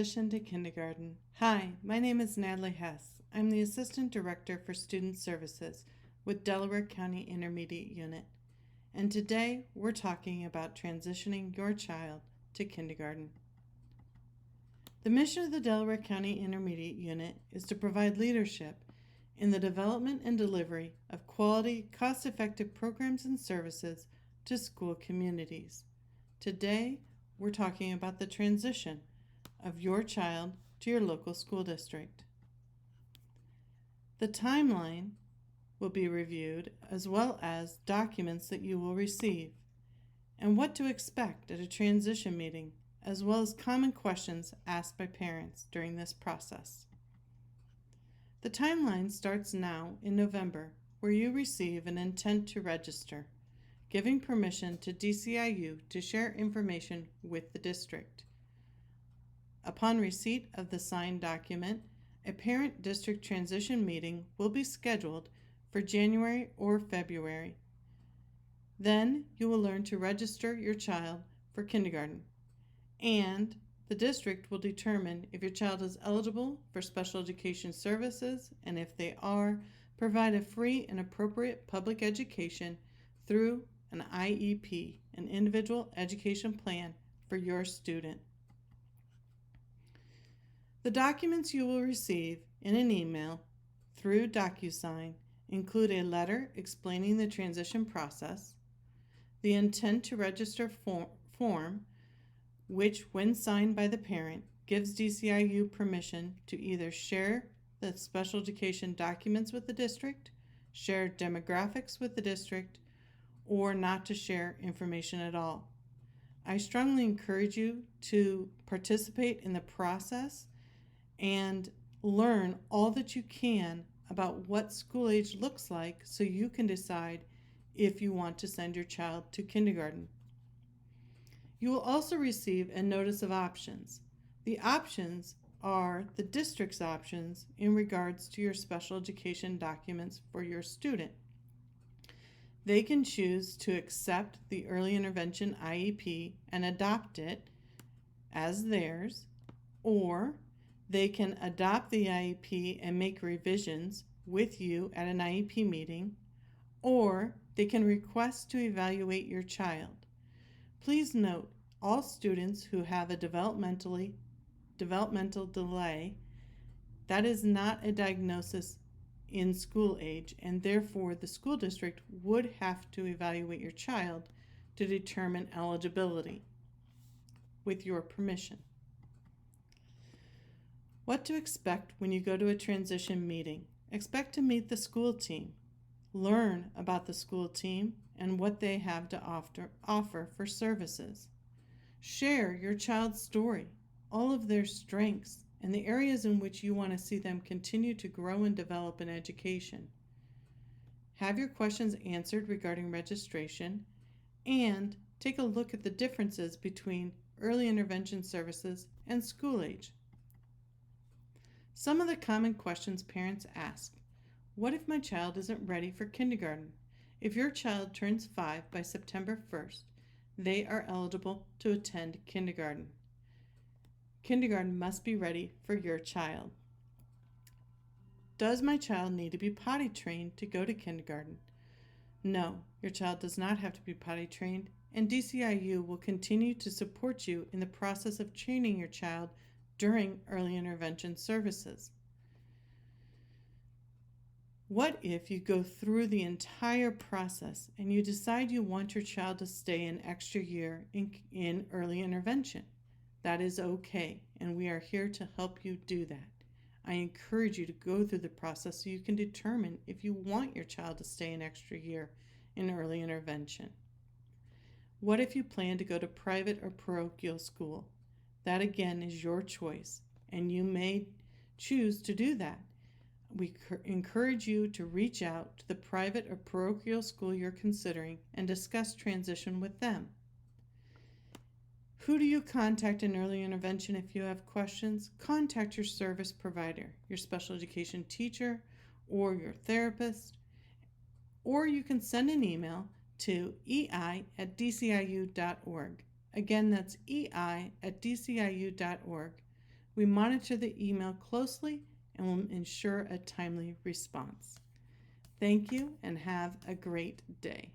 Transition to kindergarten. Hi, my name is Natalie Hess. I'm the Assistant Director for Student Services with Delaware County Intermediate Unit. And today we're talking about transitioning your child to kindergarten. The mission of the Delaware County Intermediate Unit is to provide leadership in the development and delivery of quality, cost-effective programs and services to school communities. Today, we're talking about the transition of your child to your local school district. The timeline will be reviewed, as well as documents that you will receive and what to expect at a transition meeting, as well as common questions asked by parents during this process. The timeline starts now in November, where you receive an intent to register, giving permission to DCIU to share information with the district. Upon receipt of the signed document, a parent-district transition meeting will be scheduled for January or February. Then you will learn to register your child for kindergarten, and the district will determine if your child is eligible for special education services, and if they are, provide a free and appropriate public education through an IEP, an individual education plan for your student. The documents you will receive in an email through DocuSign include a letter explaining the transition process, the intent to register form, which, when signed by the parent, gives DCIU permission to either share the special education documents with the district, share demographics with the district, or not to share information at all. I strongly encourage you to participate in the process and learn all that you can about what school age looks like so you can decide if you want to send your child to kindergarten. You will also receive a notice of options. The options are the district's options in regards to your special education documents for your student. They can choose to accept the early intervention IEP and adopt it as theirs, or they can adopt the IEP and make revisions with you at an IEP meeting, or they can request to evaluate your child. Please note, all students who have a developmental delay, that is not a diagnosis in school age, and therefore the school district would have to evaluate your child to determine eligibility with your permission. What to expect when you go to a transition meeting. Expect to meet the school team, learn about the school team and what they have to offer for services. Share your child's story, all of their strengths, and the areas in which you want to see them continue to grow and develop in education. Have your questions answered regarding registration, and take a look at the differences between early intervention services and school age. Some of the common questions parents ask: what if my child isn't ready for kindergarten? If your child turns 5 by September 1st, they are eligible to attend kindergarten. Kindergarten must be ready for your child. Does my child need to be potty trained to go to kindergarten? No, your child does not have to be potty trained, and DCIU will continue to support you in the process of training your child during early intervention services. What if you go through the entire process and you decide you want your child to stay an extra year in early intervention? That is okay, and we are here to help you do that. I encourage you to go through the process so you can determine if you want your child to stay an extra year in early intervention. What if you plan to go to private or parochial school? That again is your choice, and you may choose to do that. We encourage you to reach out to the private or parochial school you're considering and discuss transition with them. Who do you contact in early intervention if you have questions? Contact your service provider, your special education teacher, or your therapist, or you can send an email to ei@dciu.org. Again, that's ei@dciu.org We monitor the email closely and will ensure a timely response. Thank you and have a great day.